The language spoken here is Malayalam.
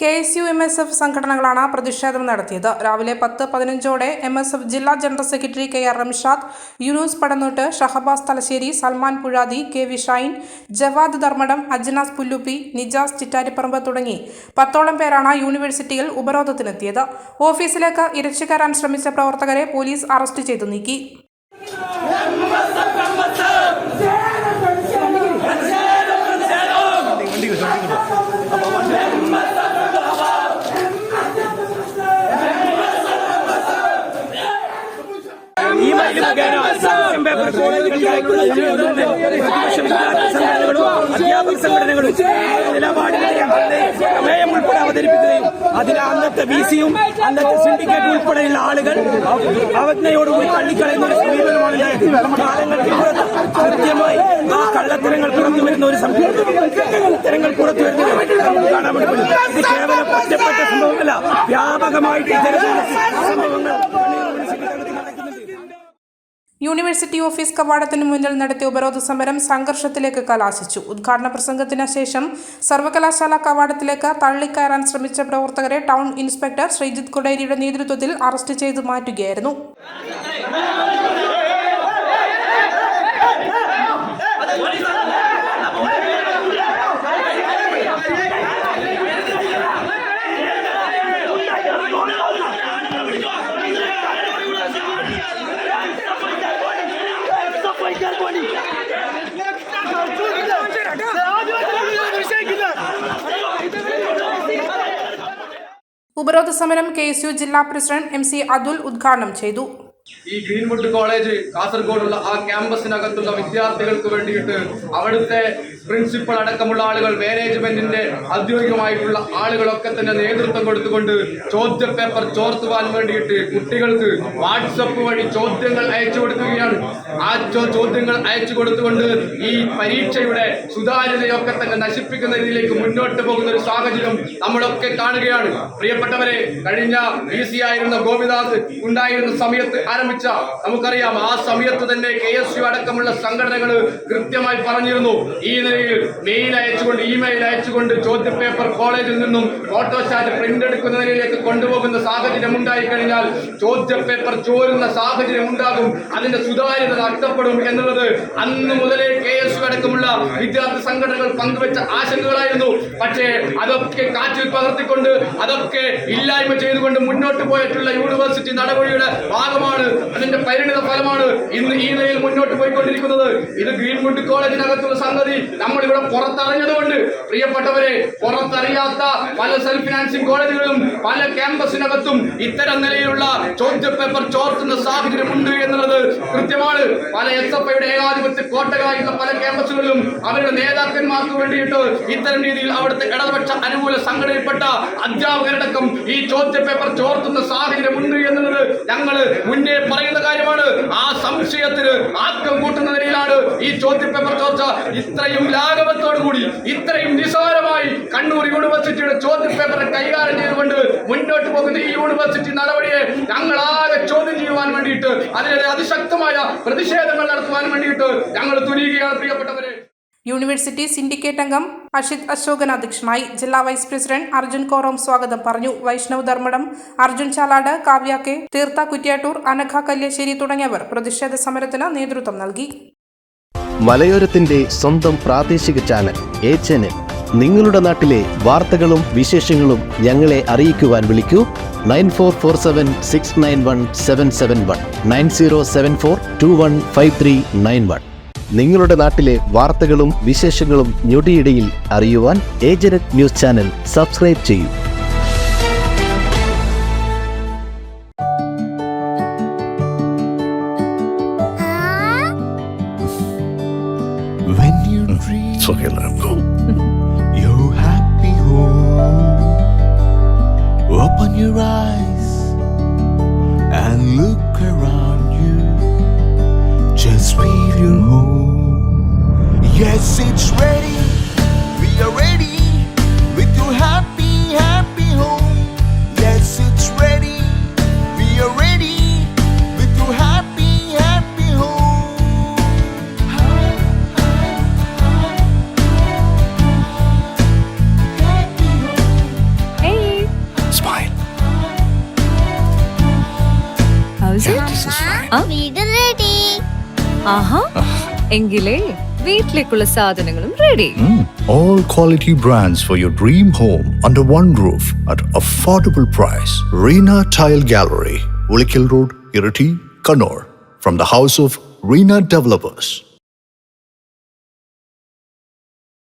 KSU-MSF സംഘടനകളാണ് പ്രതിഷേധം നടത്തിയത്. രാവിലെ 10:15ഓടെ MSF ജില്ലാ general secretary KR Ramshad, Yunus Padannot, Shahbaz Thalassery, Salman Puzhathi, KV Shine, Jawad Dharmadam, Ajnas Pullupi, Nijas Chittariparamba തുടങ്ങി 10ഓളം പേരാണ് യൂണിവേഴ്സിറ്റിയിൽ ഉപരോധത്തിനെത്തിയത്. ഓഫീസിലേക്ക് ഇരച്ചുകയറാൻ ശ്രമിച്ച പ്രവർത്തകരെ പോലീസ് അറസ്റ്റ് ചെയ്തു നീക്കി. അധ്യാപക സംഘടനകളും നിലപാടിനെ ഉൾപ്പെടെ അവതരിപ്പിക്കുകയും അതിന് അന്നത്തെ VC-യും അന്നത്തെ സിൻഡിക്കേറ്റ് ഉൾപ്പെടെയുള്ള ആളുകൾ അവജ്ഞയോടുകൂടി തള്ളിക്കളയുന്ന ഒരു സമീപനമാണ് കാലങ്ങൾക്ക് കൃത്യമായി ആ കള്ളത്തരങ്ങൾ പുറത്തു വരുന്ന ഒരു തരങ്ങൾ പുറത്തു വരുന്നത് നമുക്ക് കാണാൻ പറ്റും. ഇത് കേവലം ഒറ്റപ്പെട്ട സംഭവമല്ല, വ്യാപകമായിട്ട് ഇത്തരത്തിലുള്ള സംഭവങ്ങൾ യൂണിവേഴ്സിറ്റി ഓഫീസ് കവാടത്തിന് മുന്നിൽ നടത്തിയ ഉപരോധ സമരം സംഘർഷത്തിലേക്ക് കലാശിച്ചു. ഉദ്ഘാടന പ്രസംഗത്തിന് ശേഷം സർവകലാശാല കവാടത്തിലേക്ക് തള്ളിക്കയറാൻ ശ്രമിച്ച പ്രവർത്തകരെ ടൗൺ ഇൻസ്പെക്ടർ ശ്രീജിത്ത് കൊടേരിയുടെ നേതൃത്വത്തിൽ അറസ്റ്റ് ചെയ്ത് മാറ്റുകയായിരുന്നു. ഉപരോധ സമരം KSU ജില്ലാ പ്രസിഡന്റ് MC അതുൽ ഉദ്ഘാടനം ചെയ്തു. ഈ ഗ്രീൻവുഡ് കോളേജ് കാസർഗോഡുള്ള ആ ക്യാമ്പസിനകത്തുള്ള വിദ്യാർത്ഥികൾക്ക് വേണ്ടിയിട്ട് അവിടുത്തെ പ്രിൻസിപ്പൽ അടക്കമുള്ള ആളുകൾ, മാനേജ്മെന്റിന്റെ ഔദ്യോഗികമായിട്ടുള്ള ആളുകളൊക്കെ തന്നെ നേതൃത്വം കൊടുത്തുകൊണ്ട് ചോദ്യ പേപ്പർ ചോർത്തുവാൻ വേണ്ടിയിട്ട് കുട്ടികൾക്ക് വാട്സപ്പ് വഴി ചോദ്യങ്ങൾ അയച്ചു കൊടുക്കുകയാണ്. ആ ചോദ്യങ്ങൾ അയച്ചു കൊടുത്തുകൊണ്ട് ഈ പരീക്ഷയുടെ സുതാര്യതയൊക്കെ തന്നെ നശിപ്പിക്കുന്ന രീതിയിലേക്ക് മുന്നോട്ട് പോകുന്ന ഒരു സാഹചര്യം നമ്മളൊക്കെ കാണുകയാണ്. പ്രിയപ്പെട്ടവരെ, കഴിഞ്ഞ VC ആയിരുന്ന ഗോപിനാഥ് ഉണ്ടായിരുന്ന സമയത്ത് ആരംഭിച്ച നമുക്കറിയാം, ആ സമയത്ത് തന്നെ KSU അടക്കമുള്ള സംഘടനകൾ കൃത്യമായി പറഞ്ഞിരുന്നു, ഈ നിലയിൽ ഇമെയിൽ അയച്ചുകൊണ്ട് ചോദ്യ പേപ്പർ കോളേജിൽ നിന്നും ഫോട്ടോസ്റ്റാറ്റ് പ്രിന്റ് എടുക്കുന്ന നിലയിലേക്ക് കൊണ്ടുപോകുന്ന സാഹചര്യം ഉണ്ടായി കഴിഞ്ഞാൽ ചോദ്യ പേപ്പർ ചോരുന്ന സാഹചര്യം ഉണ്ടാകും, അതിന്റെ സുതാര്യത നഷ്ടപ്പെടും എന്നുള്ളത് അന്ന് മുതലേ KSU അടക്കമുള്ള വിദ്യാർത്ഥി സംഘടനകൾ പങ്കുവെച്ച ആശങ്കകളായിരുന്നു. പക്ഷേ അതൊക്കെ കാറ്റിൽ പകർത്തിക്കൊണ്ട് അതൊക്കെ ഇല്ലായ്മ ചെയ്തുകൊണ്ട് മുന്നോട്ട് പോയിട്ടുള്ള യൂണിവേഴ്സിറ്റി നടപടിയുടെ ഭാഗമാണ്, അതിന്റെ പരിണിത ഫലമാണ് ഇന്ന് ഈ നിലയിൽ മുന്നോട്ട് പോയിക്കൊണ്ടിരിക്കുന്നത്. ഇത് ഗ്രീൻവുഡ് കോളേജിനകത്തുള്ള സംഗതി നമ്മളിവിടെ പുറത്തറിഞ്ഞതുകൊണ്ട്, പ്രിയപ്പെട്ടവരെ, പുറത്തറിയാത്ത പല സെൽഫ് ഫിനാൻസിംഗ് കോളേജുകളിലും പല ക്യാമ്പസിനകത്തും ഇത്തരം നിലയിലുള്ള ചോദ്യ പേപ്പർ ചോർത്തുന്ന സാഹചര്യം ഉണ്ട് എന്നുള്ളത് കൃത്യമാണ്. പല SFIയുടെ ഏകാധിപത്യ കോട്ടകളായിട്ടുള്ള പല ക്യാമ്പസുകളിലും അവരുടെ നേതാക്കന്മാർക്ക് വേണ്ടിയിട്ട് ഇത്തരം രീതിയിൽ അവിടുത്തെ ഇടതുപക്ഷ അനുകൂല സംഘടനയിൽപ്പെട്ട അധ്യാപകരടക്കം ഈ ചോദ്യ പേപ്പർ ചോർത്തുന്ന സാഹചര്യം ഉണ്ട് എന്നുള്ളത് ഞങ്ങൾ മുന്നേ പറയുന്ന കാര്യമാണ്. ആ സംശയത്തിന് ആക്കം കൂട്ടുന്ന നിലയിലാണ് ഈ ചോദ്യ പേപ്പർ ചോർച്ച. ഇത്രയും ലാഘവത്തോടുകൂടി, ഇത്രയും നിസ്സാരമായി കണ്ണൂർ യൂണിവേഴ്സിറ്റിയുടെ ചോദ്യ പേപ്പറെ കൈകാര്യം ചെയ്തുകൊണ്ട് മുന്നോട്ട് പോകുന്ന ഈ യൂണിവേഴ്സിറ്റി നടപടിയെ ഞങ്ങളാകെ ചോദ്യം ചെയ്യുവാൻ വേണ്ടിയിട്ട്, അതിനെതിരെ അതിശക്തമായ പ്രതിഷേധങ്ങൾ നടത്തുവാൻ വേണ്ടിയിട്ട് ഞങ്ങൾ തുനിയുകയാണ്. പ്രിയപ്പെട്ടവരെ, യൂണിവേഴ്സിറ്റി സിൻഡിക്കേറ്റ് അംഗം അഷിത് അശോകൻ അധ്യക്ഷനായി. ജില്ലാ വൈസ് പ്രസിഡന്റ് അർജുൻ കോറോം സ്വാഗതം പറഞ്ഞു. വൈഷ്ണവ് ധർമ്മടം, അർജുൻ ചാലാട്, കാവ്യ K, തീർത്ഥ കുറ്റ്യാട്ടൂർ, അനഘ കല്യശ്ശേരി തുടങ്ങിയവർ പ്രതിഷേധ സമരത്തിന് നേതൃത്വം നൽകി. മലയോരത്തിന്റെ സ്വന്തം പ്രാദേശിക ചാനൽ A-Channel. നിങ്ങളുടെ നാട്ടിലെ വാർത്തകളും വിശേഷങ്ങളും ഞങ്ങളെ അറിയിക്കുവാൻ വിളിക്കൂ 9447691771 9074215391. നിങ്ങളുടെ നാട്ടിലെ വാർത്തകളും വിശേഷങ്ങളും ഞൊടിയിടയിൽ അറിയുവാൻ A-Channel ന്യൂസ് ചാനൽ സബ്സ്ക്രൈബ് ചെയ്യൂ. When you dream, it's okay, let him go. Your happy home. Open your eyes and look around you. Just feel your home. Yes, it's ready. We are ready with your happy വീട് റെഡി. ആഹാ, എങ്കിലേ വീട്ടിലേക്കുള്ള സാധനങ്ങളും ready. All quality brands for your dream home under one roof at affordable price. Reena Tile Gallery, Ulikil Road, Irati, Kannur. From the house of Reena Developers.